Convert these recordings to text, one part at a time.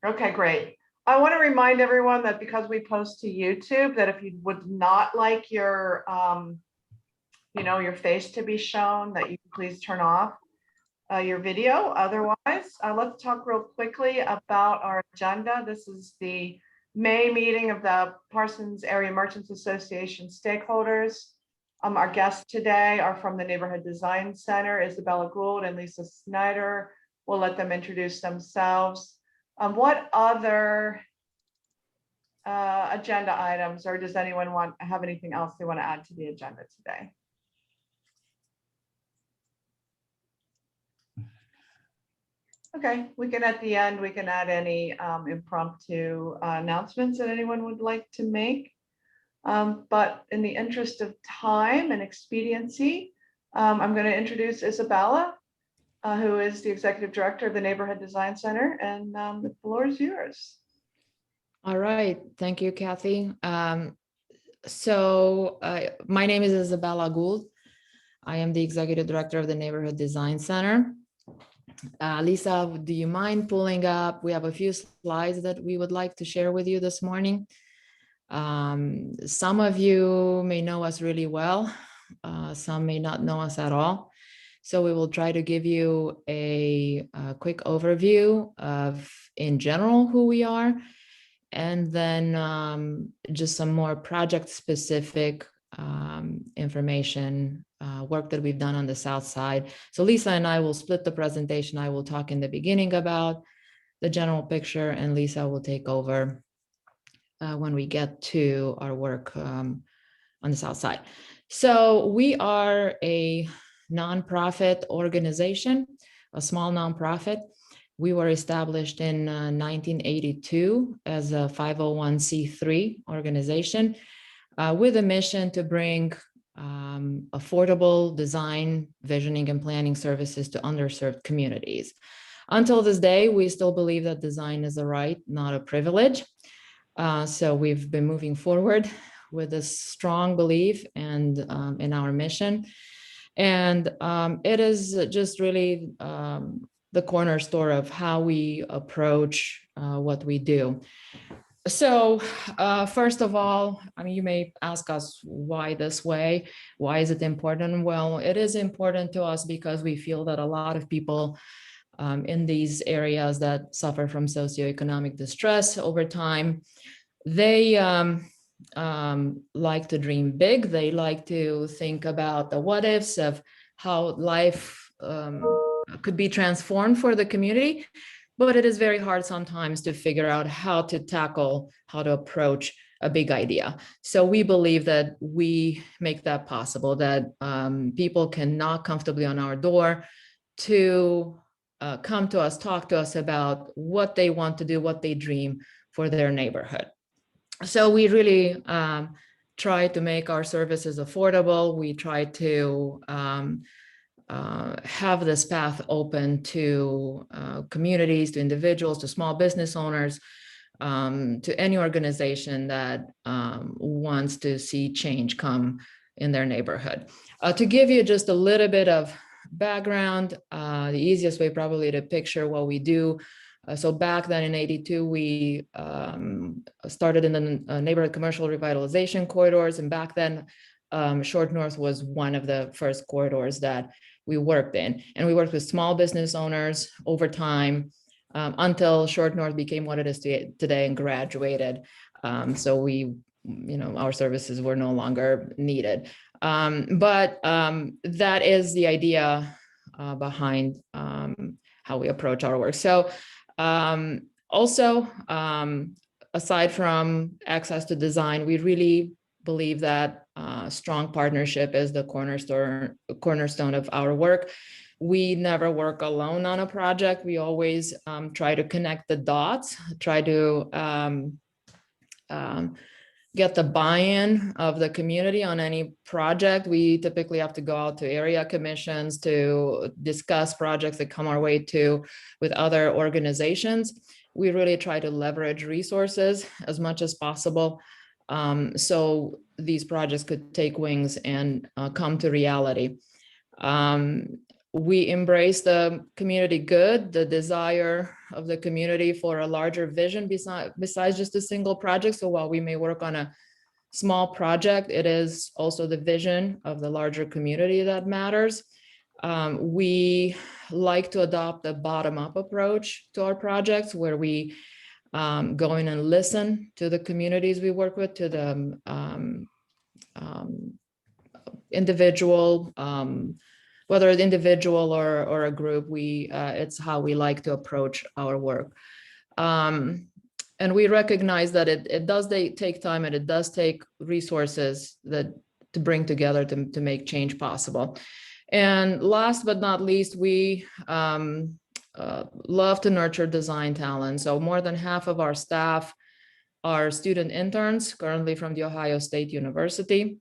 Okay, great. I want to remind everyone that because we post to YouTube, that if you would not like your, your face to be shown, that you please turn off your video. Otherwise, let's talk real quickly about our agenda. This is the May meeting of the Parsons Area Merchants Association stakeholders. Our guests today are from the Neighborhood Design Center, Isabela Gould and Lisa Snyder. We'll let them introduce themselves. What other agenda items, or does anyone have anything else they want to add to the agenda today? Okay, we can at the end, we can add any impromptu announcements that anyone would like to make. But in the interest of time and expediency, I'm going to introduce Isabela, who is the Executive Director of the Neighborhood Design Center, and the floor is yours. All right, thank you, Kathy. My name is Isabela Gould. I am the Executive Director of the Neighborhood Design Center. Lisa, do you mind pulling up? We have a few slides that we would like to share with you this morning. Some of you may know us really well. Some may not know us at all. So we will try to give you a quick overview of, in general, who we are, and then just some more project-specific information, work that we've done on the South Side. So Lisa and I will split the presentation. I will talk in the beginning about the general picture, and Lisa will take over when we get to our work on the South Side. So we are a nonprofit organization, a small nonprofit. We were established in 1982 as a 501c3 organization with a mission to bring affordable design, visioning, and planning services to underserved communities. Until this day, we still believe that design is a right, not a privilege. So we've been moving forward with a strong belief and in our mission. And it is just really the cornerstone of how we approach what we do. So first of all, I mean, you may ask us why this way? Why is it important? Well, it is important to us because we feel that a lot of people in these areas that suffer from socioeconomic distress over time, they like to dream big. They like to think about the what ifs of how life could be transformed for the community. But it is very hard sometimes to figure out how to approach a big idea. So we believe that we make that possible, that people can knock comfortably on our door to come to us, talk to us about what they want to do, what they dream for their neighborhood. So we really try to make our services affordable. We try to have this path open to communities, to individuals, to small business owners, to any organization that wants to see change come in their neighborhood. To give you just a little bit of background, the easiest way probably to picture what we do. So back then in '82, we started in the neighborhood commercial revitalization corridors. And back then, Short North was one of the first corridors that we worked in. And we worked with small business owners over time until Short North became what it is today and graduated. So our services were no longer needed. But that is the idea behind how we approach our work. So also, aside from access to design, we really believe that strong partnership is the cornerstone of our work. We never work alone on a project. We always try to connect the dots, try to get the buy-in of the community on any project. We typically have to go out to area commissions to discuss projects that come our way with other organizations. We really try to leverage resources as much as possible so these projects could take wings and come to reality. We embrace the community good, the desire of the community for a larger vision besides just a single project. So while we may work on a small project, it is also the vision of the larger community that matters. We like to adopt a bottom-up approach to our projects, where we go in and listen to the communities we work with, to the individual, whether it's individual or a group. It's how we like to approach our work. And we recognize that it does take time, and it does take resources to bring together to make change possible. And last but not least, we love to nurture design talent. So more than half of our staff are student interns, currently from the Ohio State University.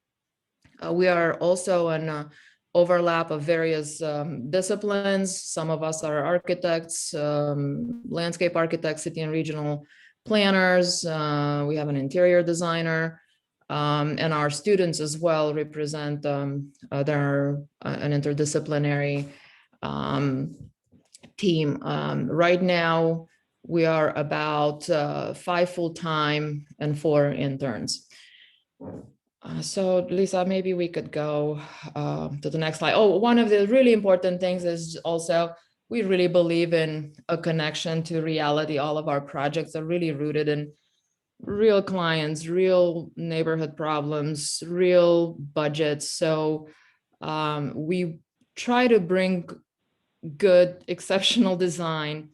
We are also an overlap of various disciplines. Some of us are architects, landscape architects, city and regional planners. We have an interior designer, and our students as well represent they're an interdisciplinary team. Right now, we are about 5 full-time and 4 interns. So Lisa, maybe we could go to the next slide. Oh, one of the really important things is also, we really believe in a connection to reality. All of our projects are really rooted in real clients, real neighborhood problems, real budgets. So we try to bring good, exceptional design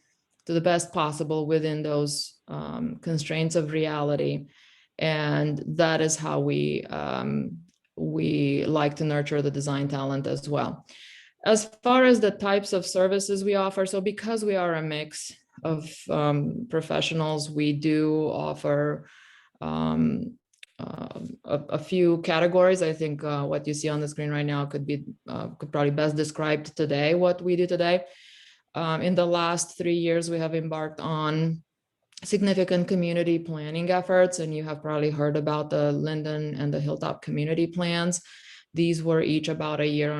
to the best possible within those constraints of reality. And that is how we like to nurture the design talent as well. As far as the types of services we offer, so because we are a mix of professionals, we do offer a few categories. I think what you see on the screen right now could probably best described today, what we do today. In the last 3 years, we have embarked on significant community planning efforts, and you have probably heard about the Linden and the Hilltop community plans. These were each about 1.5 years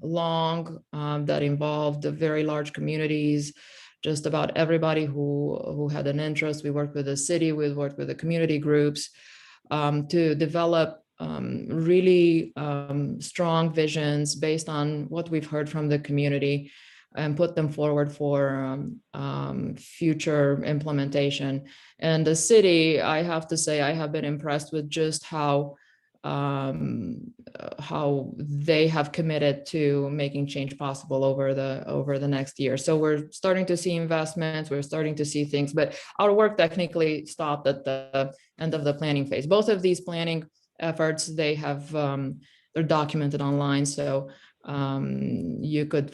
long, that involved very large communities, just about everybody who had an interest. We worked with the city, we worked with the community groups to develop really strong visions based on what we've heard from the community, and put them forward for future implementation. And the city, I have to say, I have been impressed with just how they have committed to making change possible over the next year. So we're starting to see investments, we're starting to see things, but our work technically stopped at the end of the planning phase. Both of these planning efforts, they're documented online. So you could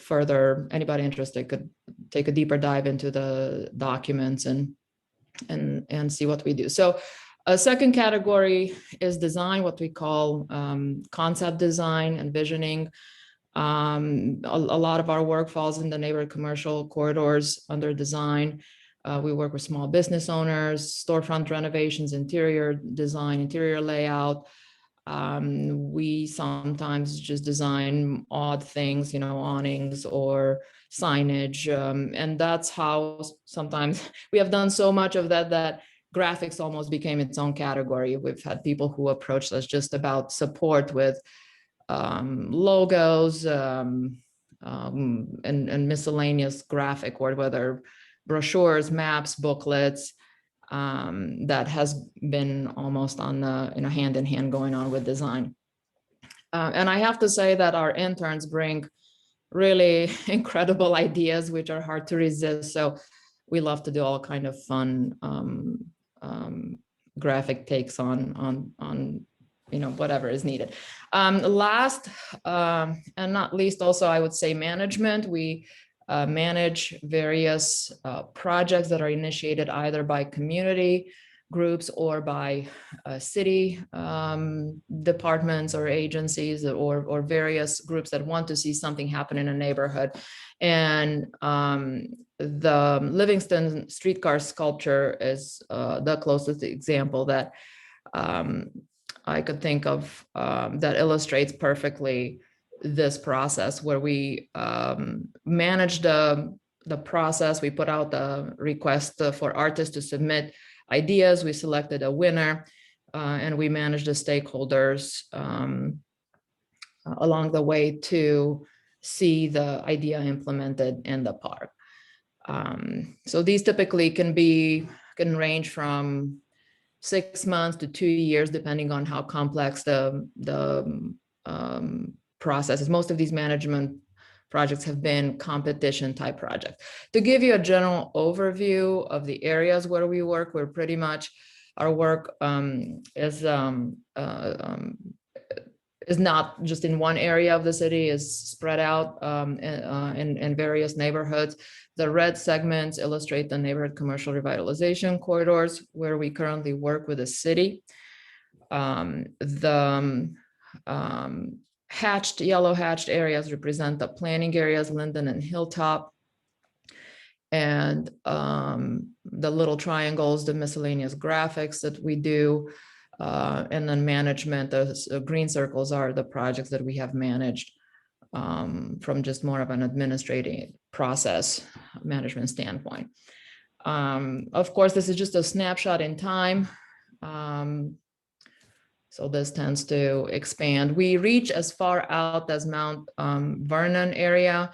anybody interested could take a deeper dive into the documents and see what we do. So a second category is design, what we call concept design and visioning. A lot of our work falls in the neighborhood commercial corridors under design. We work with small business owners, storefront renovations, interior design, interior layout. We sometimes just design odd things, awnings or signage. And that's how sometimes we have done so much of that graphics almost became its own category. We've had people who approached us just about support with logos and miscellaneous graphic work, whether brochures, maps, booklets. That has been almost on hand in hand going on with design. And I have to say that our interns bring really incredible ideas, which are hard to resist. So we love to do all kind of fun graphic takes on whatever is needed. Last and not least, also I would say management. We manage various projects that are initiated either by community groups or by city departments or agencies or various groups that want to see something happen in a neighborhood. And the Livingston streetcar sculpture is the closest example that I could think of that illustrates perfectly this process, where we manage the the process. We put out the request for artists to submit ideas. We selected a winner, and we managed the stakeholders along the way to see the idea implemented in the park. So these typically can range from 6 months to 2 years, depending on how complex the process is. Most of these management projects have been competition type projects. To give you a general overview of the areas where we work, we're pretty much, our work is not just in one area of the city, is spread out in various neighborhoods. The red segments illustrate the neighborhood commercial revitalization corridors where we currently work with the city. Yellow hatched areas represent the planning areas, Linden and Hilltop. And the little triangles, the miscellaneous graphics that we do. And then management, the green circles are the projects that we have managed from just more of an administrative process management standpoint. Of course, this is just a snapshot in time. So this tends to expand. We reach as far out as Mount Vernon area.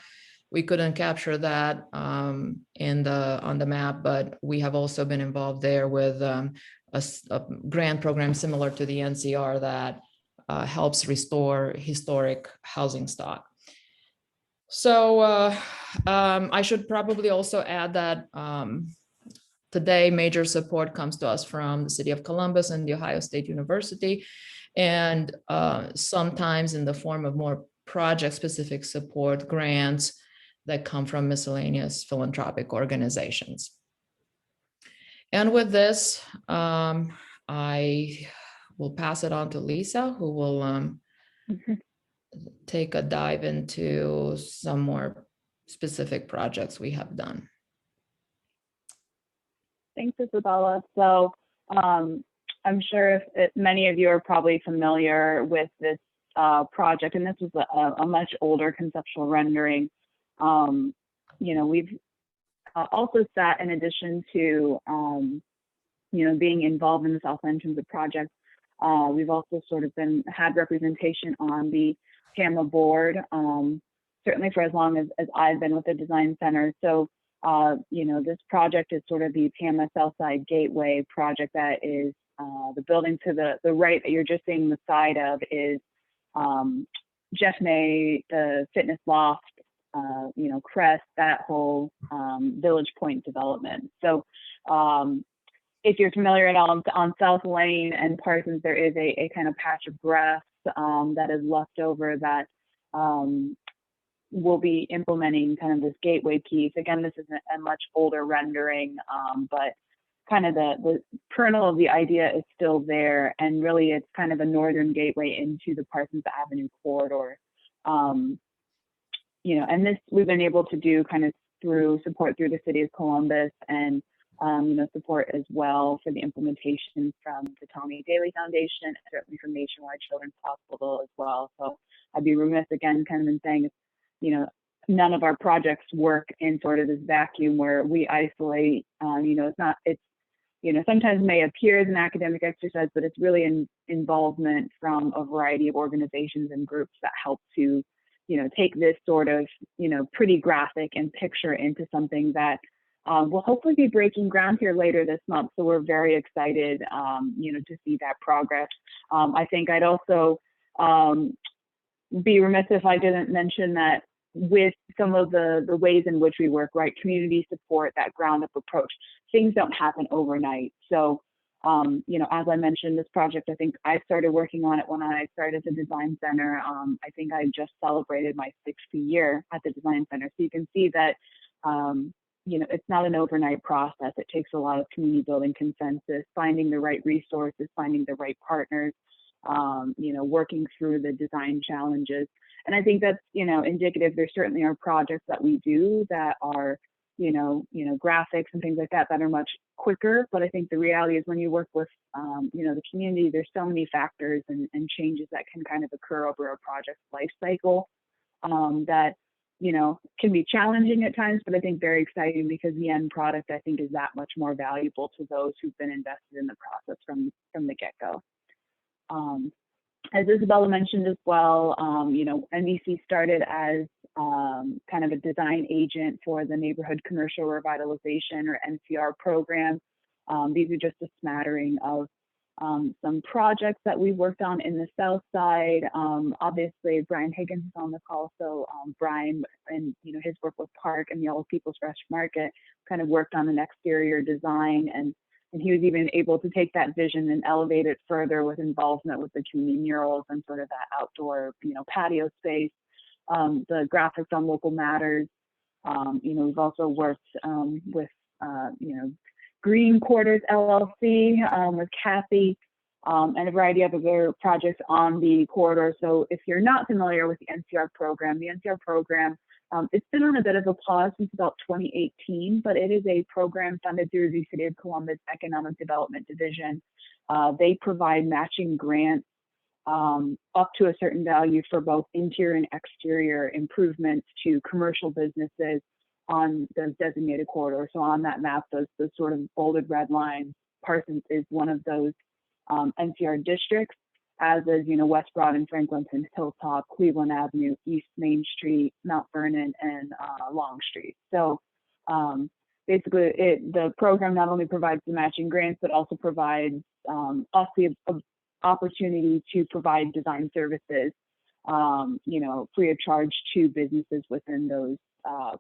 We couldn't capture that on the map, but we have also been involved there with a grant program similar to the NCR that helps restore historic housing stock. So I should probably also add that today major support comes to us from the City of Columbus and the Ohio State University, and sometimes in the form of more project-specific support grants that come from miscellaneous philanthropic organizations. And with this, I will pass it on to Lisa, who will take a dive into some more specific projects we have done. Thanks, Isabella. So I'm sure many of you are probably familiar with this project, and this was a much older conceptual rendering. We've also sat, in addition to being involved in the Southland Transit project, we've also sort of had representation on the PAMA board, certainly for as long as I've been with the design center. So this project is sort of the PAMA Southside Gateway project. That is the building to the right that you're just seeing the side of is Jeff May, the fitness loft, Crest, that whole Village Point development. So if you're familiar at all on South Lane and Parsons, there is a kind of patch of grass that is left over that we'll be implementing kind of this gateway piece. Again, this is a much older rendering, but kind of the kernel of the idea is still there. And really it's kind of a northern gateway into the Parsons Avenue corridor. And this we've been able to do kind of through support through the City of Columbus and support as well for the implementation from the Tommy Daly Foundation and certainly from Nationwide Children's Hospital as well. So I'd be remiss again kind of in saying, none of our projects work in sort of this vacuum where we isolate. It's sometimes may appear as an academic exercise, but it's really an involvement from a variety of organizations and groups that help to take this sort of, pretty graphic and picture into something that will hopefully be breaking ground here later this month. So we're very excited, to see that progress. I think I'd also be remiss if I didn't mention that with some of the ways in which we work, right? Community support, that ground up approach, things don't happen overnight. So, as I mentioned, this project, I think I started working on it when I started the Design Center. I think I just celebrated my 60th year at the Design Center. So you can see that, it's not an overnight process. It takes a lot of community building consensus, finding the right resources, finding the right partners, working through the design challenges. And I think that's, indicative. There certainly are projects that we do that are, graphics and things like that are much quicker. But I think the reality is when you work with, the community, there's so many factors and changes that can kind of occur over a project's life cycle that, can be challenging at times, but I think very exciting because the end product, I think, is that much more valuable to those who've been invested in the process from the get-go. As Isabella mentioned as well, NEC started as kind of a design agent for the Neighborhood Commercial Revitalization, or NCR program. These are just a smattering of some projects that we worked on in the South Side. Obviously, Brian Higgins is on the call, so Brian and his work with Park and Yellow People's Fresh Market kind of worked on an exterior design, and he was even able to take that vision and elevate it further with involvement with the community murals and sort of that outdoor patio space. The graphics on Local Matters. We've also worked with Green Quarters LLC with Kathy, and a variety of other projects on the corridor. So if you're not familiar with the NCR program, it's been on a bit of a pause since about 2018, but it is a program funded through the City of Columbus Economic Development Division. They provide matching grants up to a certain value for both interior and exterior improvements to commercial businesses on those designated corridors. So on that map, those sort of bolded red lines, Parsons is one of those NCR districts, as is West Broad and Franklinton, Hilltop, Cleveland Avenue, East Main Street, Mount Vernon, and Long Street. So basically, the program not only provides the matching grants, but also provides us the opportunity to provide design services, free of charge to businesses within those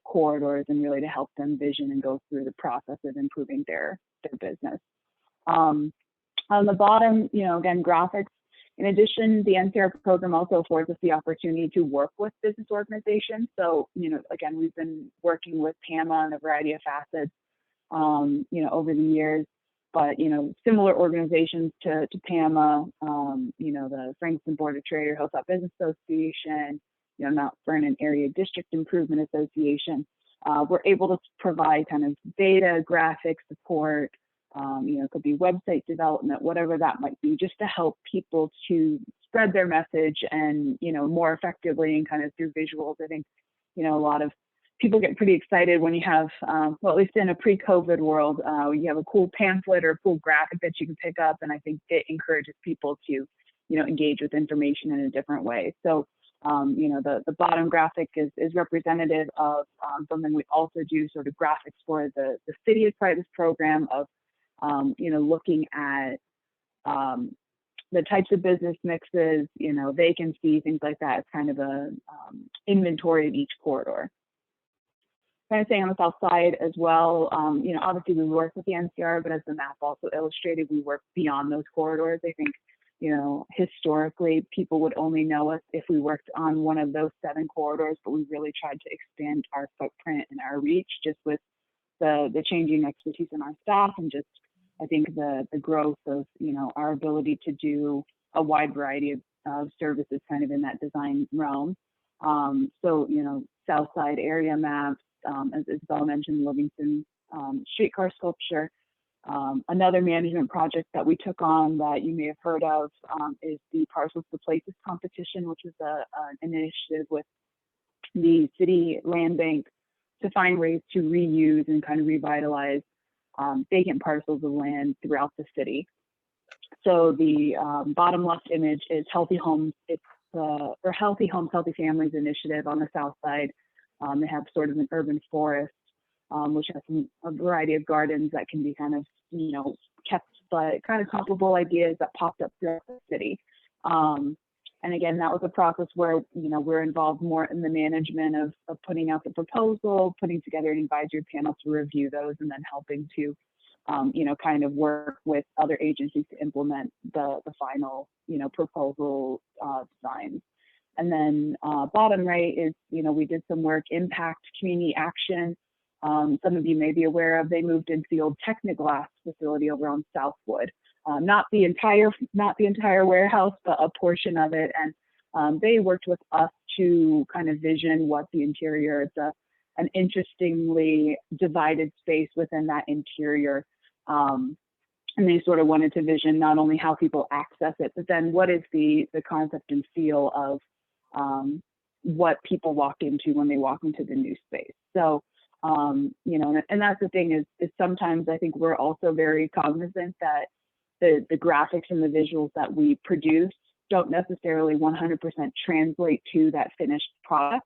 corridors, and really to help them vision and go through the process of improving their business. On the bottom, again, graphics. In addition, the NCR program also affords us the opportunity to work with business organizations. So, again, we've been working with PAMA on a variety of facets, over the years. But, similar organizations to PAMA, the Franklin Board of Trade or Hilltop Business Association, Mount Vernon Area District Improvement Association, we're able to provide kind of data, graphic support, it could be website development, whatever that might be, just to help people to spread their message and, more effectively and kind of through visuals. I think, a lot of people get pretty excited when you have, well, at least in a pre-COVID world, you have a cool pamphlet or a cool graphic that you can pick up. And I think it encourages people to, engage with information in a different way. So, the bottom graphic is representative of something we also do, sort of graphics for the city as part of this program of, looking at the types of business mixes, vacancy, things like that. It's kind of a inventory of each corridor. Kind of saying on the South Side as well, obviously we work with the NCR, but as the map also illustrated, we work beyond those corridors. I think, historically, people would only know us if we worked on one of those 7 corridors, but we really tried to expand our footprint and our reach just with the changing expertise in our staff, and just, I think, the growth of, our ability to do a wide variety of services kind of in that design realm. So, South Side area maps, as Isabella mentioned, Livingston streetcar sculpture. Another management project that we took on that you may have heard of is the Parcels to Places competition, which is an initiative with the city land bank to find ways to reuse and kind of revitalize vacant parcels of land throughout the city. So the bottom left image is Healthy Homes. It's or Healthy Homes, Healthy Families initiative on the South Side. They have sort of an urban forest, which has a variety of gardens that can be kind of, kept, but kind of comparable ideas that popped up throughout the city. And again, that was a process where, we're involved more in the management of putting out the proposal, putting together an advisory panel to review those, and then helping to, kind of work with other agencies to implement the final, proposal designs. And then bottom right is, we did some work, impact community action. Some of you may be aware of, they moved into the old Technoglass facility over on Southwood. Not the entire warehouse, but a portion of it. And they worked with us to kind of vision what the interior, it's an interestingly divided space within that interior. And they sort of wanted to vision not only how people access it, but then what is the concept and feel of what people walk into when they walk into the new space. So, you know, and that's the thing is sometimes I think we're also very cognizant that the graphics and the visuals that we produce don't necessarily 100% translate to that finished product.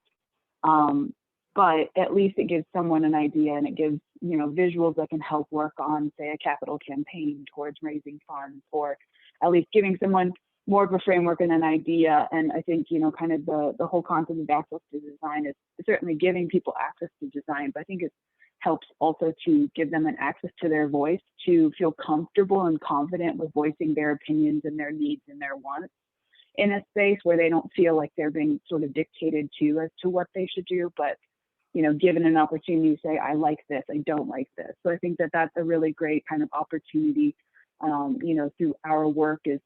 But at least it gives someone an idea, and it gives, you know, visuals that can help work on, say, a capital campaign towards raising funds, or at least giving someone more of a framework and an idea. And I think, you know, kind of the whole concept of access to design is certainly giving people access to design, but I think it helps also to give them an access to their voice, to feel comfortable and confident with voicing their opinions and their needs and their wants in a space where they don't feel like they're being sort of dictated to as to what they should do, but, you know, given an opportunity to say, I like this, I don't like this. So I think that that's a really great kind of opportunity, you know, through our work is,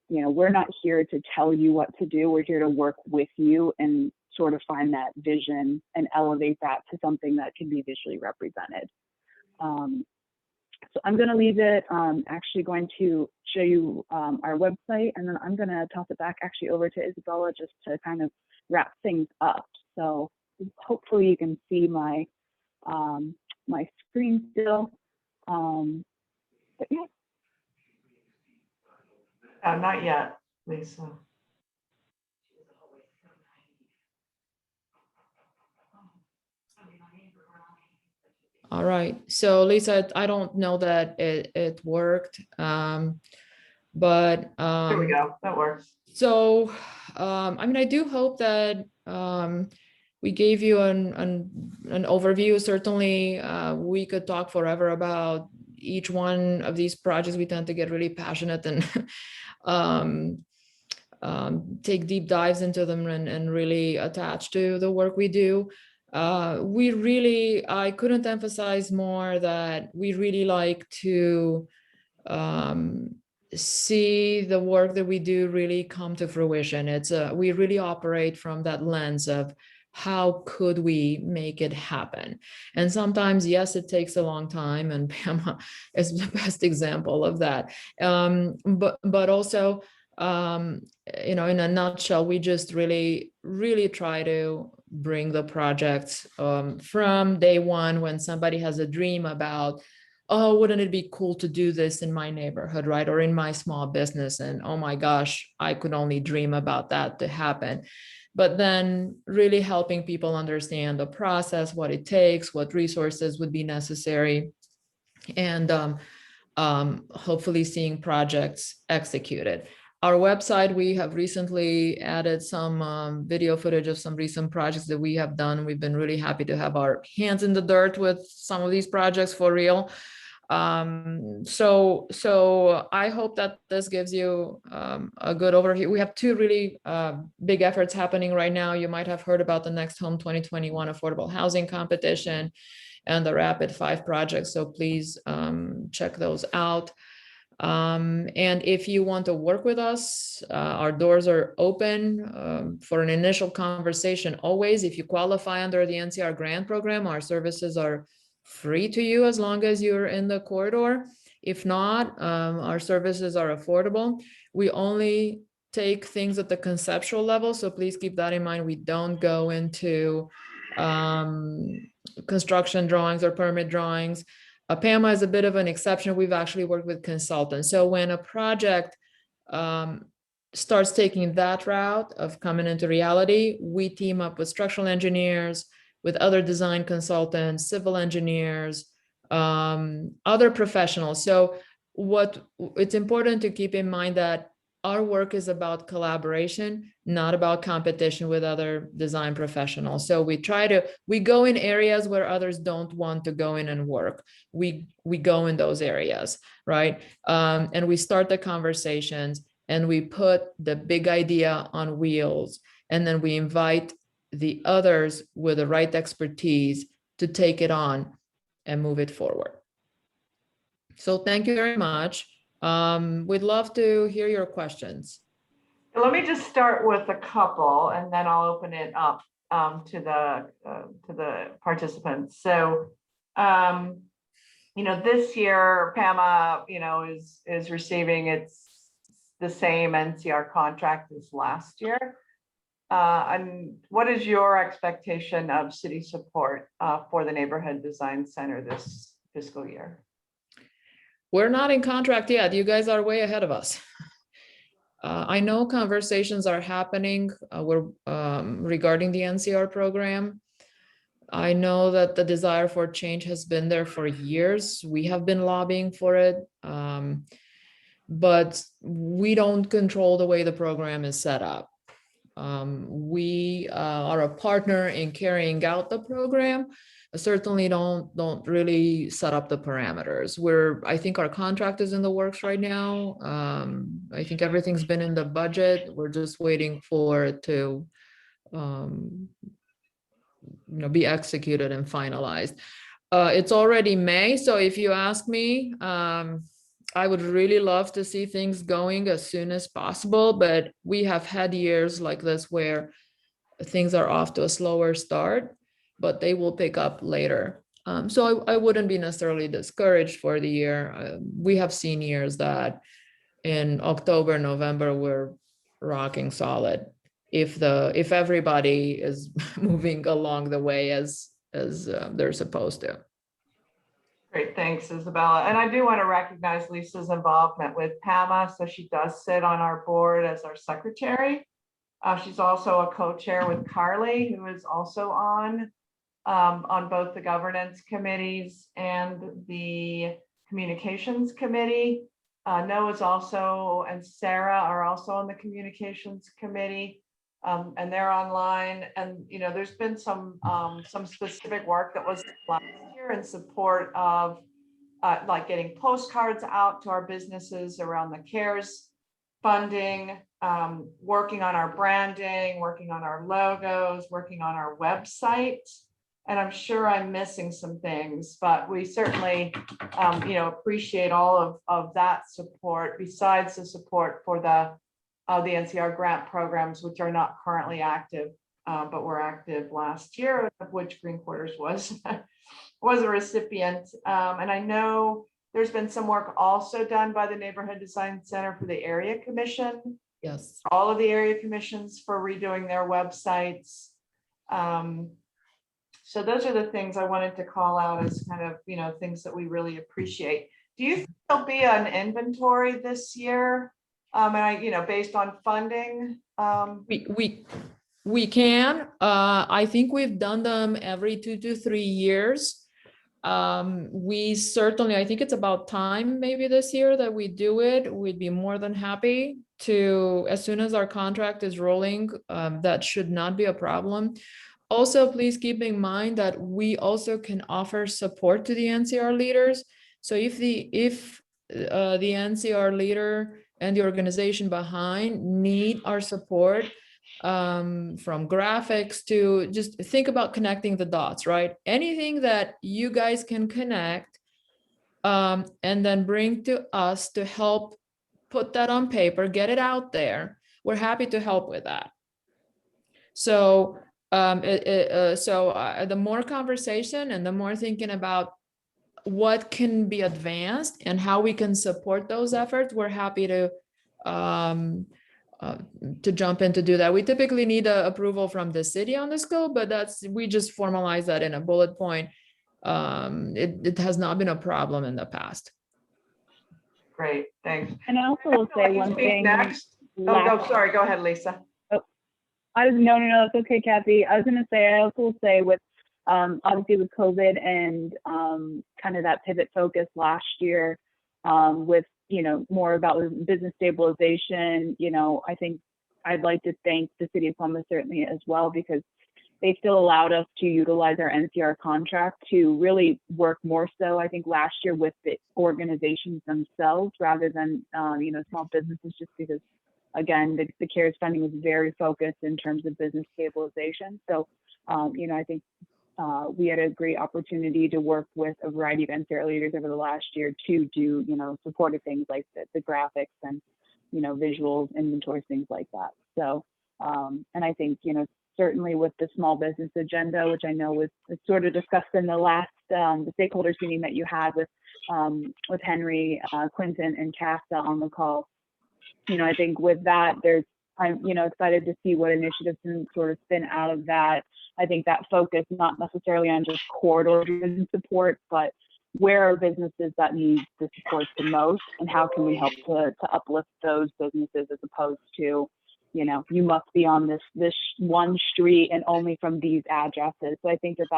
you know, we're not here to tell you what to do. We're here to work with you and sort of find that vision and elevate that to something that can be visually represented. So I'm going to leave it, actually going to show you our website, and then I'm going to toss it back actually over to Isabella just to kind of wrap things up. So hopefully you can see my my screen still. But yeah. Not yet, Lisa. All right, so Lisa, I don't know that it worked, but There we go, that works. So, I mean, I do hope that we gave you an overview. Certainly, we could talk forever about each one of these projects. We tend to get really passionate and take deep dives into them and really attach to the work we do. I couldn't emphasize more that we really like to see the work that we do really come to fruition. We really operate from that lens of how could we make it happen? And sometimes, yes, it takes a long time, and PAMA is the best example of that. But also, you know, in a nutshell, we just really try to bring the projects from day one when somebody has a dream about, oh, wouldn't it be cool to do this in my neighborhood, right? Or in my small business. And oh my gosh, I could only dream about that to happen. But then really helping people understand the process, what it takes, what resources would be necessary, and hopefully seeing projects executed. Our website, we have recently added some video footage of some recent projects that we have done. We've been really happy to have our hands in the dirt with some of these projects for real. So I hope that this gives you a good overview. We have two really big efforts happening right now. You might have heard about the Next Home 2021 Affordable Housing Competition and the Rapid 5 project. So please check those out. And if you want to work with us, our doors are open for an initial conversation. Always, if you qualify under the NCR grant program, our services are free to you as long as you're in the corridor. If not, our services are affordable. We only take things at the conceptual level, so please keep that in mind. We don't go into construction drawings or permit drawings. PAMA is a bit of an exception. We've actually worked with consultants. So when a project starts taking that route of coming into reality, we team up with structural engineers, with other design consultants, civil engineers, other professionals. So it's important to keep in mind that our work is about collaboration, not about competition with other design professionals. So we go in areas where others don't want to go in and work. We go in those areas, right? And we start the conversations and we put the big idea on wheels, and then we invite the others with the right expertise to take it on and move it forward. So thank you very much. We'd love to hear your questions. Let me just start with a couple, and then I'll open it up to the participants. So, you know, this year PAMA, you know, is receiving the same NCR contract as last year. And what is your expectation of city support for the Neighborhood Design Center this fiscal year? We're not in contract yet. You guys are way ahead of us. I know conversations are happening regarding the NCR program. I know that the desire for change has been there for years. We have been lobbying for it, but we don't control the way the program is set up. We are a partner in carrying out the program. Certainly don't really set up the parameters. I think our contract is in the works right now. I think everything's been in the budget. We're just waiting for it to be executed and finalized. It's already May, so if you ask me, I would really love to see things going as soon as possible, but we have had years like this where things are off to a slower start, but they will pick up later. So I wouldn't be necessarily discouraged for the year. We have seen years that in October, November, we're rocking solid. If everybody is moving along the way as they're supposed to. Great, thanks, Isabella. And I do want to recognize Lisa's involvement with PAMA. So she does sit on our board as our secretary. She's also a co-chair with Carly, who is also on both the governance committees and the communications committee. Noah's also, and Sarah are also on the communications committee. And they're online, and there's been some specific work that was last year in support of like getting postcards out to our businesses around the CARES funding, working on our branding, working on our logos, working on our website. And I'm sure I'm missing some things, but we certainly appreciate all of that support, besides the support for the NCR grant programs, which are not currently active, but were active last year, of which Green Quarters was a recipient. And I know there's been some work also done by the Neighborhood Design Center for the Area Commission. Yes. All of the area commissions for redoing their websites. So those are the things I wanted to call out as kind of, things that we really appreciate. Do you think there'll be an inventory this year? And based on funding? We can. I think we've done them every 2 to 3 years. We certainly, I think it's about time maybe this year that we do it. We'd be more than happy to, as soon as our contract is rolling, that should not be a problem. Also, please keep in mind that we also can offer support to the NCR leaders. So if the NCR leader and the organization behind need our support, from graphics to just think about connecting the dots, right? Anything that you guys can connect and then bring to us to help put that on paper, get it out there, we're happy to help with that. So the more conversation and the more thinking about what can be advanced and how we can support those efforts, we're happy to jump in to do that. We typically need approval from the city on the scope, but we just formalize that in a bullet point. It has not been a problem in the past. Great, thanks. And I also will say one thing. Next. Oh, sorry, go ahead, Lisa. No, it's okay, Kathy. I was going to say, I also will say with obviously with COVID and kind of that pivot focus last year with, more about business stabilization, I think I'd like to thank the city of Columbus certainly as well, because they still allowed us to utilize our NCR contract to really work more so, I think, last year with the organizations themselves rather than, small businesses, just because, again, the CARES funding was very focused in terms of business stabilization. So, I think we had a great opportunity to work with a variety of NCR leaders over the last year to do, supportive things like the graphics and, visuals, inventories, things like that. So, and I think, certainly with the small business agenda, which I know was sort of discussed in the last the stakeholders meeting that you had with Henry, Quinton, and Casta on the call. I think with that, there's I'm, excited to see what initiatives can sort of spin out of that. I think that focus, not necessarily on just corridor-driven support, but where are businesses that need the support the most, and how can we help to uplift those businesses, as opposed to, you must be on this one street and only from these addresses. So I think that's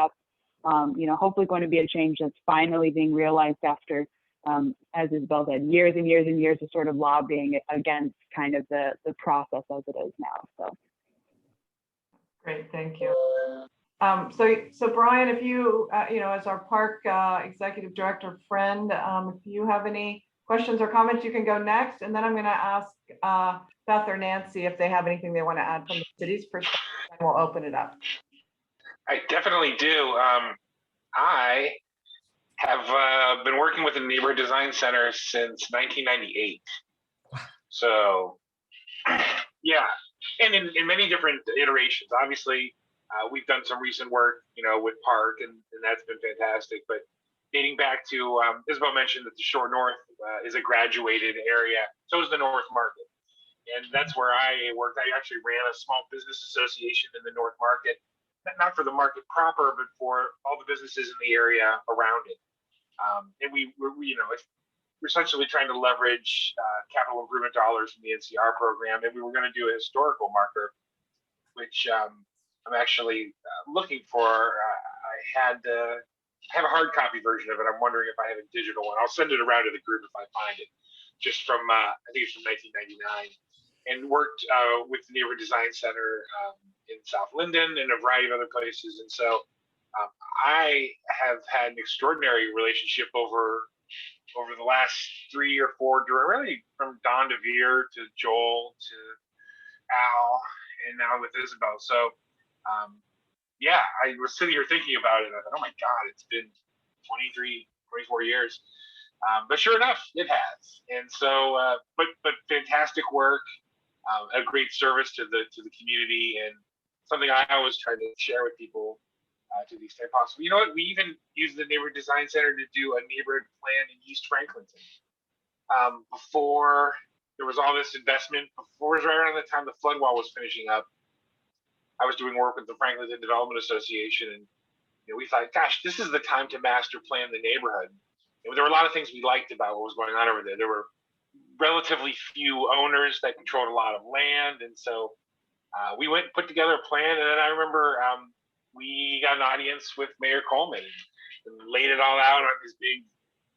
hopefully going to be a change that's finally being realized after, as Isabel said, years and years and years of sort of lobbying against kind of the process as it is now. So great, thank you. So Brian, if you, as our park executive director friend, if you have any questions or comments, you can go next, and then I'm going to ask Beth or Nancy if they have anything they want to add from the city's perspective, and we'll open it up. I definitely do. I have been working with the Neighborhood Design Center since 1998. So, yeah, and in many different iterations. Obviously, we've done some recent work, with Park, and that's been fantastic. But dating back to, Isabel mentioned that the Shore North is a graduated area. So is the North Market. And that's where I worked. I actually ran a small business association in the North Market, not for the market proper, but for all the businesses in the area around it. And we're essentially trying to leverage capital improvement dollars from the NCR program. And we were going to do a historical marker, which I'm actually looking for. I have a hard copy version of it. I'm wondering if I have a digital one. I'll send it around to the group if I find it. Just from, I think it's from 1999. And worked with the Neighborhood Design Center in South Linden and a variety of other places. And so I have had an extraordinary relationship over the last 3 or 4, really from Don DeVere to Joel to Al, and now with Isabel. So yeah, I was sitting here thinking about it. I thought, oh my God, it's been 24 years. But sure enough, it has. And so, but fantastic work, a great service to the community, and something I always try to share with people to the extent possible. You know what? We even used the Neighborhood Design Center to do a neighborhood plan in East Franklinton. Before there was all this investment, before it was right around the time the flood wall was finishing up, I was doing work with the Franklinton Development Association, and we thought, gosh, this is the time to master plan the neighborhood. And there were a lot of things we liked about what was going on over there. There were relatively few owners that controlled a lot of land, and so we went and put together a plan. And then I remember we got an audience with Mayor Coleman and laid it all out on this big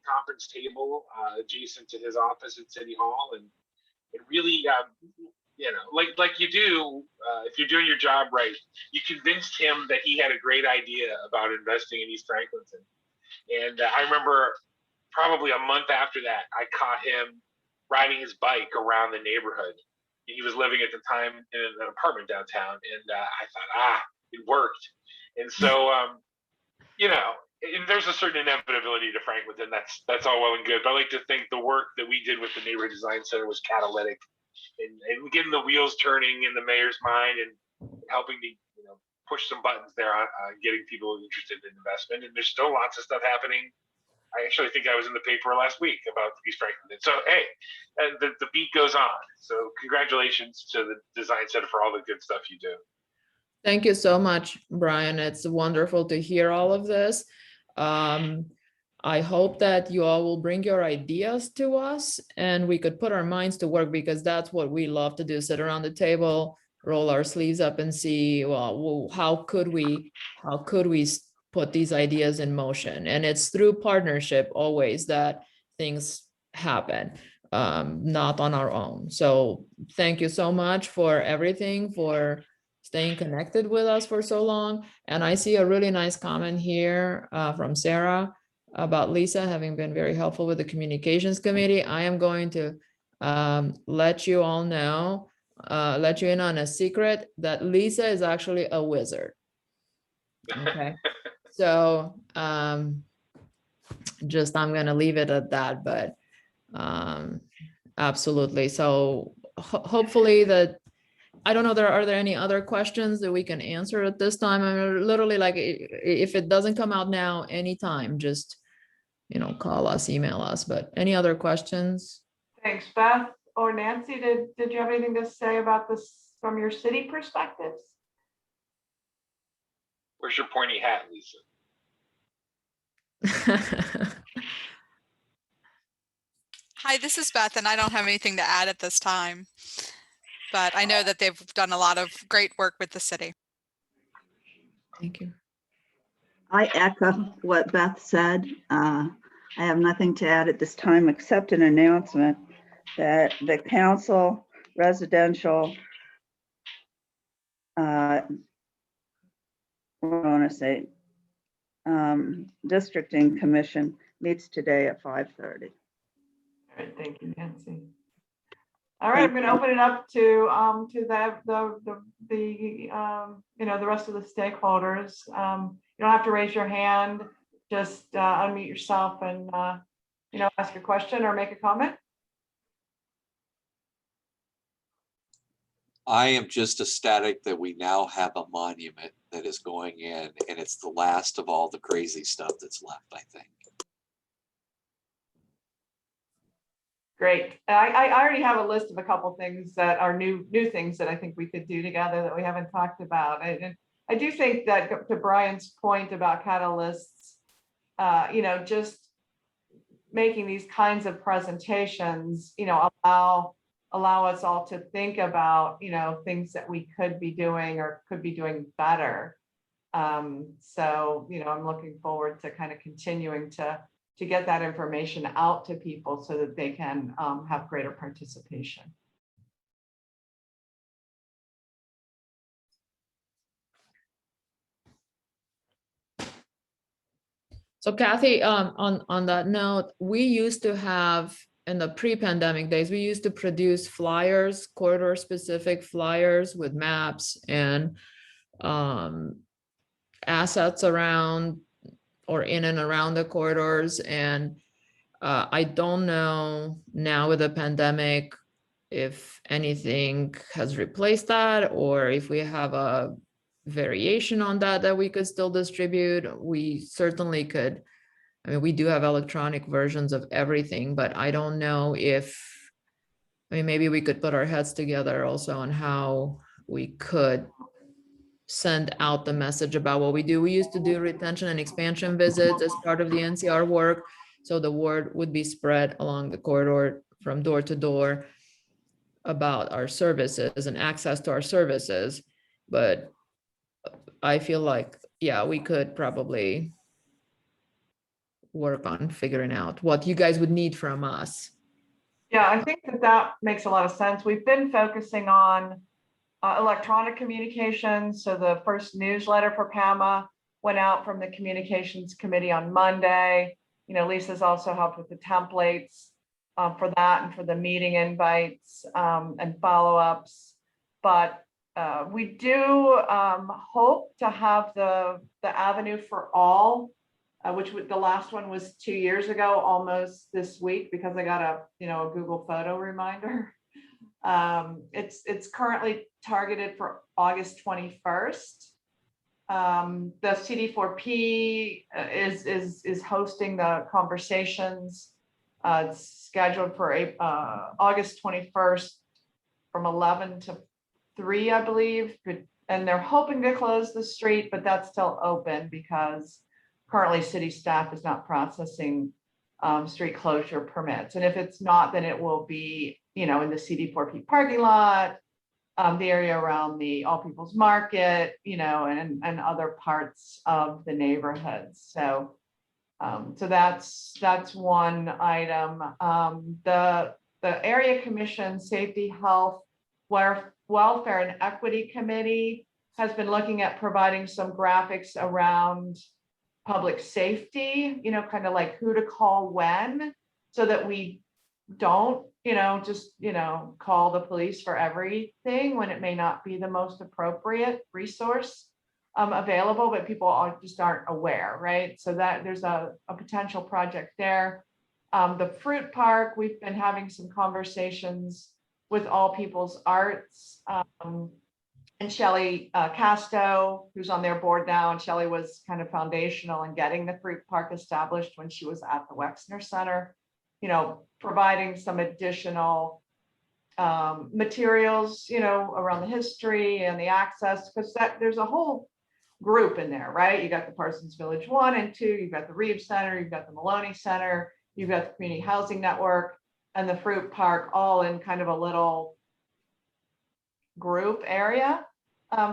conference table adjacent to his office at City Hall, and it really, like you do, if you're doing your job right, you convinced him that he had a great idea about investing in East Franklinton. And I remember probably a month after that, I caught him riding his bike around the neighborhood. He was living at the time in an apartment downtown, and I thought, it worked. And so, and there's a certain inevitability to Franklinton. That's all well and good. But I like to think the work that we did with the Neighborhood Design Center was catalytic, and getting the wheels turning in the mayor's mind, and helping to push some buttons there on getting people interested in investment. And there's still lots of stuff happening. I actually think I was in the paper last week about East Franklinton. So hey, the beat goes on. So congratulations to the Design Center for all the good stuff you do. Thank you so much, Brian. It's wonderful to hear all of this. I hope that you all will bring your ideas to us, and we could put our minds to work, because that's what we love to do: sit around the table, roll our sleeves up, and see, well, how could we put these ideas in motion? And it's through partnership always that things happen, not on our own. So thank you so much for everything, for staying connected with us for so long. And I see a really nice comment here from Sarah about Lisa having been very helpful with the communications committee. I am going to let you all know, let you in on a secret, that Lisa is actually a wizard. Okay. So I'm gonna leave it at that, but absolutely. So hopefully that, I don't know, are there any other questions that we can answer at this time? I mean, literally, like, if it doesn't come out now, anytime, just, call us, email us, but any other questions? Thanks, Beth or Nancy, did you have anything to say about this from your city perspectives? Where's your pointy hat, Lisa? Hi, this is Beth, and I don't have anything to add at this time, but I know that they've done a lot of great work with the city. Thank you. I echo what Beth said. I have nothing to add at this time except an announcement that the council residential, I want to say, districting commission meets today at 5:30. All right, thank you, Nancy. All right, I'm going to open it up to the rest of the stakeholders. You don't have to raise your hand, just unmute yourself and ask your question or make a comment. I am just ecstatic that we now have a monument that is going in, and it's the last of all the crazy stuff that's left, I think. Great. I already have a list of a couple things that are new things that I think we could do together that we haven't talked about. I do think that, to Brian's point about catalysts, just making these kinds of presentations, allow us all to think about, things that we could be doing or could be doing better. So, I'm looking forward to kind of continuing to get that information out to people so that they can have greater participation. So Kathy, on that note, we used to have, in the pre-pandemic days, we used to produce flyers, corridor specific flyers with maps and assets around or in and around the corridors. And I don't know now with the pandemic if anything has replaced that, or if we have a variation on that we could still distribute. We certainly could. I mean, we do have electronic versions of everything, but I don't know if, maybe we could put our heads together also on how we could send out the message about what we do. We used to do retention and expansion visits as part of the NCR work. So the word would be spread along the corridor from door to door about our services and access to our services. But I feel like, yeah, we could probably work on figuring out what you guys would need from us. Yeah, I think that makes a lot of sense. We've been focusing on electronic communications. So the first newsletter for PAMA went out from the communications committee on Monday. Lisa's also helped with the templates for that and for the meeting invites and follow-ups. But we do hope to have the Avenue for All, which the last one was 2 years ago, almost this week, because I got a Google photo reminder. It's currently targeted for August 21st. The CD4P is hosting the conversations. It's scheduled for August 21st from 11 to 3, I believe. And they're hoping to close the street, but that's still open because currently city staff is not processing street closure permits. And if it's not, then it will be, in the CD4P parking lot, the area around the All People's Market, and other parts of the neighborhoods. So that's one item. The Area Commission Safety, Health, Welfare and Equity Committee has been looking at providing some graphics around public safety, kind of like who to call when, so that we don't, just, call the police for everything when it may not be the most appropriate resource available, but people just aren't aware, right? So that there's a potential project there. The Fruit Park, we've been having some conversations with All People's Arts and Shelley Casto, who's on their board now. And Shelley was kind of foundational in getting the Fruit Park established when she was at the Wexner Center, providing some additional materials, you know, around the history and the access, because there's a whole group in there, right? You got the Parsons Village 1 and 2, you've got the Reeves Center, you've got the Maloney Center, you've got the Community Housing Network and the Fruit Park, all in kind of a little group area.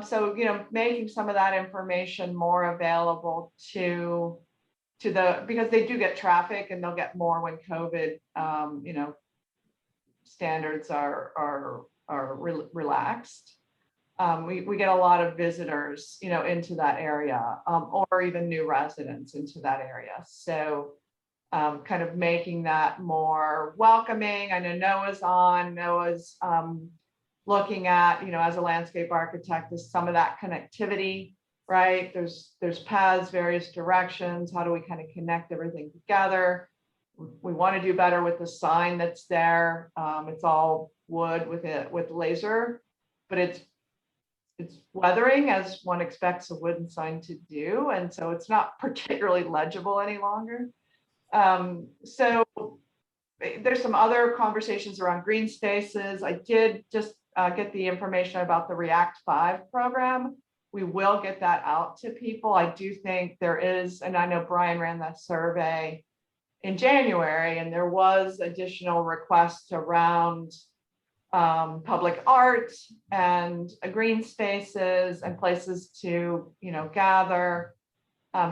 So, you know, making some of that information more available to the, because they do get traffic and they'll get more when COVID, you know, standards are relaxed. We get a lot of visitors, you know, into that area, or even new residents into that area. So kind of making that more welcoming. I know Noah's looking at, you know, as a landscape architect, is some of that connectivity, right? There's paths, various directions. How do we kind of connect everything together? We want to do better with the sign that's there. It's all wood with laser, but it's weathering, as one expects a wooden sign to do, and so it's not particularly legible any longer. So there's some other conversations around green spaces. I did just get the information about the React 5 program. We will get that out to people. I do think there is, and I know Brian ran that survey in January, and there was additional requests around public art and green spaces and places to, you know, gather.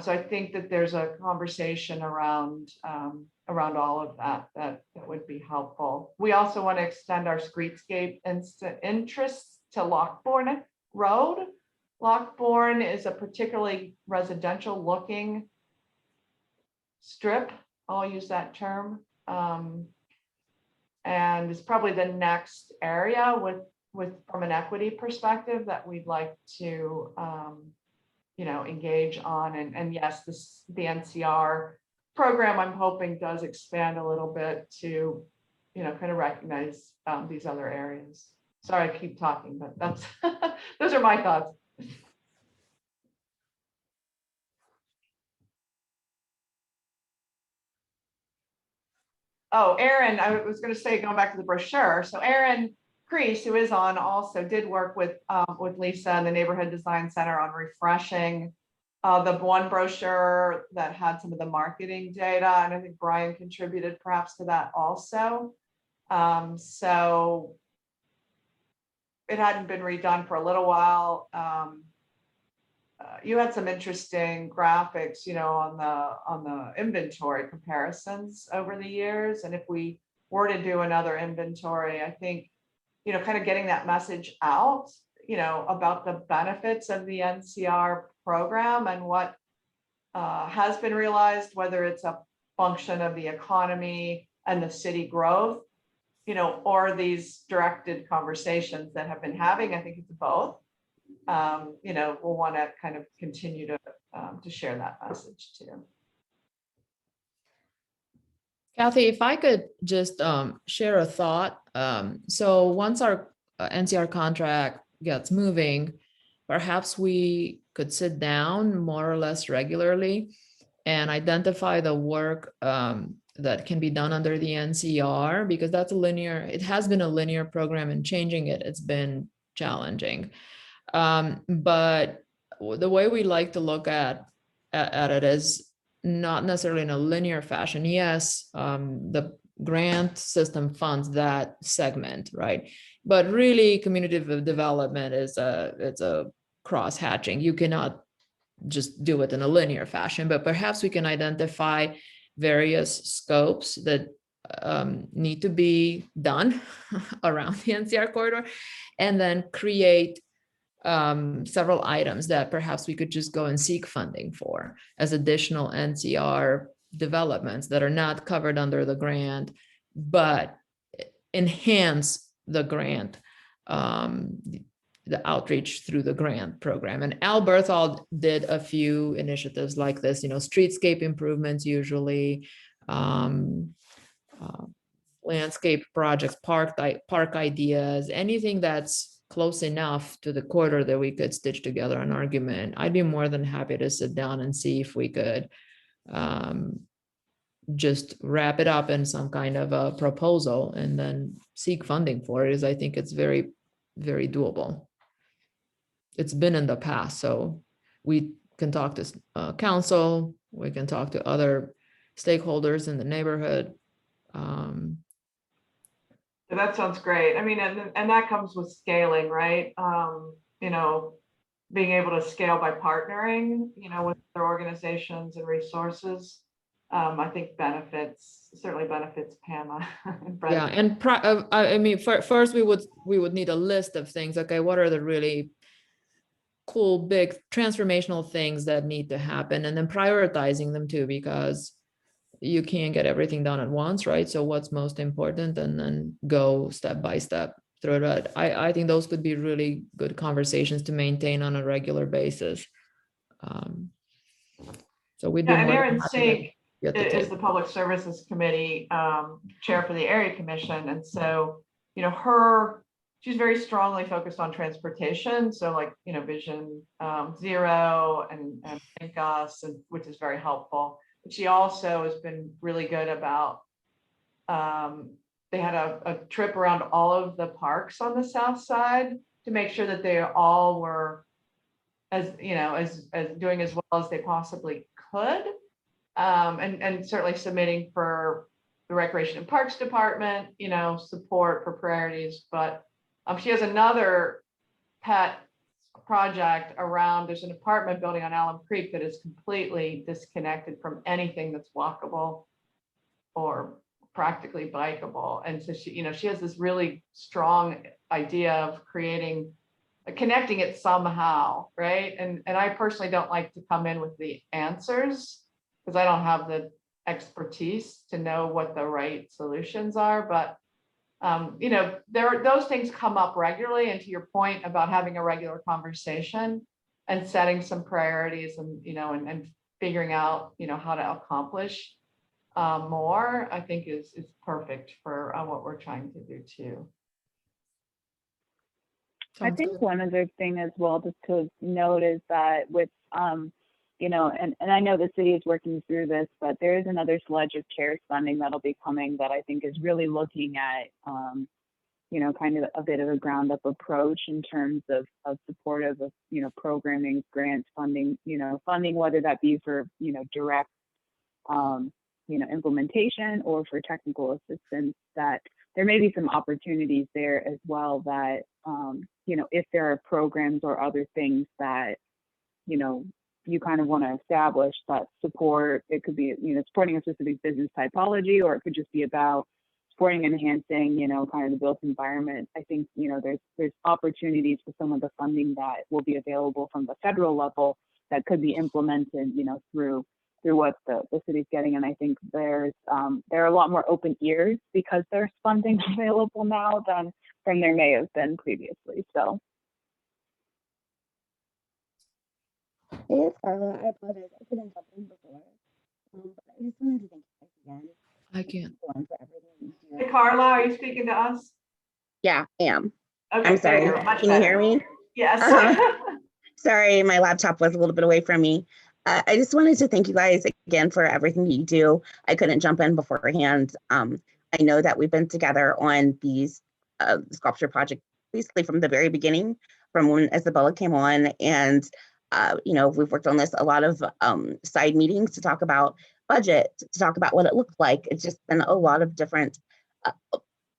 So I think that there's a conversation around all of that would be helpful. We also want to extend our streetscape interests to Lockbourne Road. Lockbourne is a particularly residential looking strip. I'll use that term. And it's probably the next area with from an equity perspective that we'd like to you know, engage on. And yes, the NCR program, I'm hoping, does expand a little bit to, you know, kind of recognize these other areas. Sorry, I keep talking, but that's those are my thoughts. Oh, Aaron, I was going to say, going back to the brochure. So Aaron Crease, who is on, also did work with Lisa and the Neighborhood Design Center on refreshing the one brochure that had some of the marketing data. And I think Brian contributed perhaps to that also. So it hadn't been redone for a little while. You had some interesting graphics, you know, on the inventory comparisons over the years. And if we were to do another inventory, I think, you know, kind of getting that message out, you know, about the benefits of the NCR program and what has been realized, whether it's a function of the economy and the city growth, you know, or these directed conversations that have been having. I think it's both. You know, we'll want to kind of continue to share that message too. Kathy, if I could just share a thought. So once our NCR contract gets moving, perhaps we could sit down more or less regularly and identify the work that can be done under the NCR, because that's it has been a linear program, and changing it's been challenging. But the way we like to look at it is not necessarily in a linear fashion. Yes, the grant system funds that segment, right? But really, community development is it's a cross hatching. You cannot just do it in a linear fashion, but perhaps we can identify various scopes that need to be done around the NCR corridor, and then create several items that perhaps we could just go and seek funding for as additional NCR developments that are not covered under the grant, but enhance the grant, the outreach through the grant program. And Al Berthold did a few initiatives like this, you know, streetscape improvements, usually landscape projects, park ideas, anything that's close enough to the corridor that we could stitch together an argument. I'd be more than happy to sit down and see if we could just wrap it up in some kind of a proposal and then seek funding for it, is I think it's very, very doable. It's been in the past, so we can talk to council, we can talk to other stakeholders in the neighborhood. So that sounds great. I mean, and that comes with scaling, right? You know, being able to scale by partnering, you know, with their organizations and resources, I think certainly benefits PAMA. And Yeah, Brent. and I mean, first we would need a list of things. Okay, what are the really cool, big transformational things that need to happen, and then prioritizing them too, because you can't get everything done at once, right? So what's most important, and then go step by step through that. I think those could be really good conversations to maintain on a regular basis. So we'd be Yeah, and more than Erin happy Sink to get the is the table. Public Services Committee chair for the Area Commission. And so, you know, she's very strongly focused on transportation. So like, you know, Vision Zero and Think Us, and which is very helpful. But she also has been really good about, they had a trip around all of the parks on the south side to make sure that they all were as, you know, as doing as well as they possibly could. And certainly submitting for the Recreation and Parks Department, you know, support for priorities. But she has another pet project around, there's an apartment building on Alum Creek that is completely disconnected from anything that's walkable or practically bikeable. And so she, you know, she has this really strong idea of connecting it somehow, right? And I personally don't like to come in with the answers, because I don't have the expertise to know what the right solutions are. But you know, those things come up regularly. And to your point about having a regular conversation and setting some priorities, and you know, and figuring out, you know, how to accomplish more, I think is perfect for what we're trying to do too. I Sounds think good. one other thing as well, just to note, is that with, you know, and I know the city is working through this, but there is another sludge of CARES funding that'll be coming that I think is really looking at, you know, kind of a bit of a ground up approach in terms of supportive of, you know, programming, grants, funding, you know, funding, whether that be for, you know, direct, you know, implementation or for technical assistance, that there may be some opportunities there as well that, you know, if there are programs or other things that, you know, you kind of want to establish that support, it could be, you know, supporting a specific business typology, or it could just be about supporting and enhancing, you know, kind of the built environment. I think, you know, there's opportunities for some of the funding that will be available from the federal level that could be implemented, you know, through what the city's getting. And I think there are a lot more open ears because there's funding available now than there may have been previously. So. Hey, it's Carla. I apologize. I couldn't jump in before. But I just wanted to thank you guys again. I can't. For everything you do. Hey, Carla, are you speaking to us? Yeah, I am. Okay, I'm sorry. Can you hear me? Yes. Sorry, my laptop was a little bit away from me. I just wanted to thank you guys again for everything you do. I couldn't jump in beforehand. I know that we've been together on these sculpture projects basically from the very beginning, from when Isabela came on, and you know, we've worked on this a lot of side meetings to talk about budget, to talk about what it looked like. It's just been a lot of different,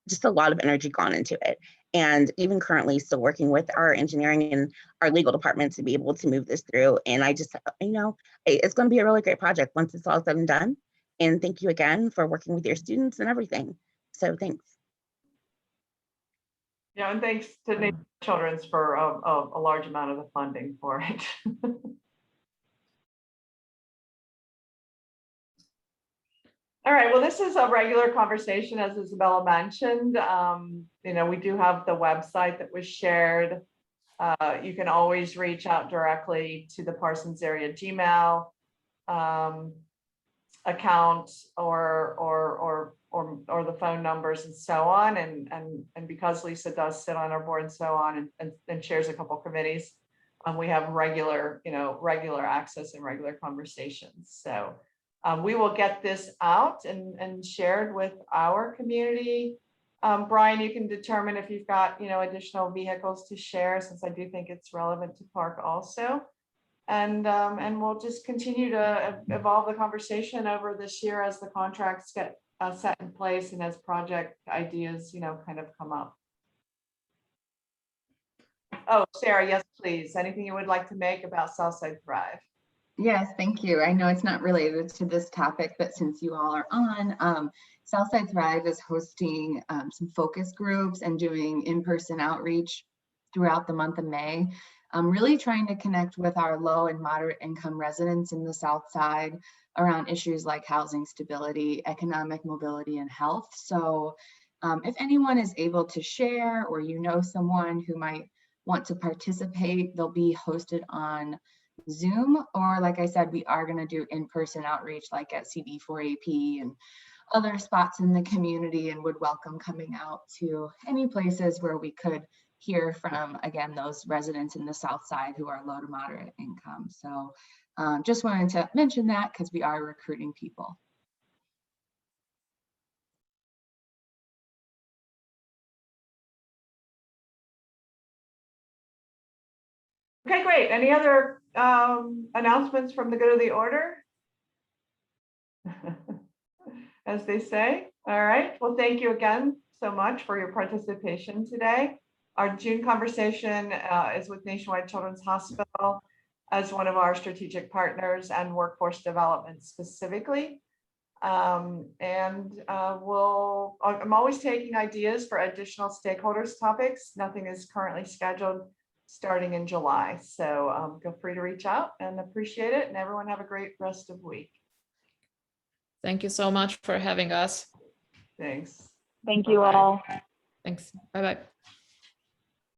just a lot of energy gone into it. And even currently still working with our engineering and our legal department to be able to move this through. And I just, you know, it's going to be a really great project once it's all said and done. And thank you again for working with your students and everything. So thanks. Yeah, and thanks to Nature Children's for a large amount of the funding for it. All right, well, this is a regular conversation, as Isabela mentioned. You know, we do have the website that was shared. You can always reach out directly to the Parsons Area Gmail account or the phone numbers and so on. And because Lisa does sit on our board and so on, and chairs a couple committees, we have regular access and regular conversations. So We will get this out and shared with our community. Brian, you can determine if you've got, additional vehicles to share, since I do think it's relevant to Park also. And we'll just continue to evolve the conversation over this year as the contracts get set in place and as project ideas, kind of come up. Oh, Sarah, yes, please. Anything you would like to make about Southside Thrive? Yes, thank you. I know it's not related to this topic, but since you all are on, Southside Thrive is hosting some focus groups and doing in-person outreach throughout the month of May. I'm really trying to connect with our low and moderate income residents in the South Side around issues like housing stability, economic mobility, and health. So if anyone is able to share, or someone who might want to participate, they'll be hosted on Zoom, or like I said, we are going to do in-person outreach like at CD4AP and other spots in the community, and would welcome coming out to any places where we could hear from, again, those residents in the South Side who are low to moderate income. So just wanted to mention that because we are recruiting people. Okay, great. Any other announcements from the good of the order? As they say. All right. Well, thank you again so much for your participation today. Our June conversation is with Nationwide Children's Hospital as one of our strategic partners and workforce development specifically. I'm always taking ideas for additional stakeholders topics. Nothing is currently scheduled starting in July. So feel free to reach out, and appreciate it. And everyone have a great rest of week. Thank you so much for having us. Thanks. Thank you all. Thanks. Bye-bye.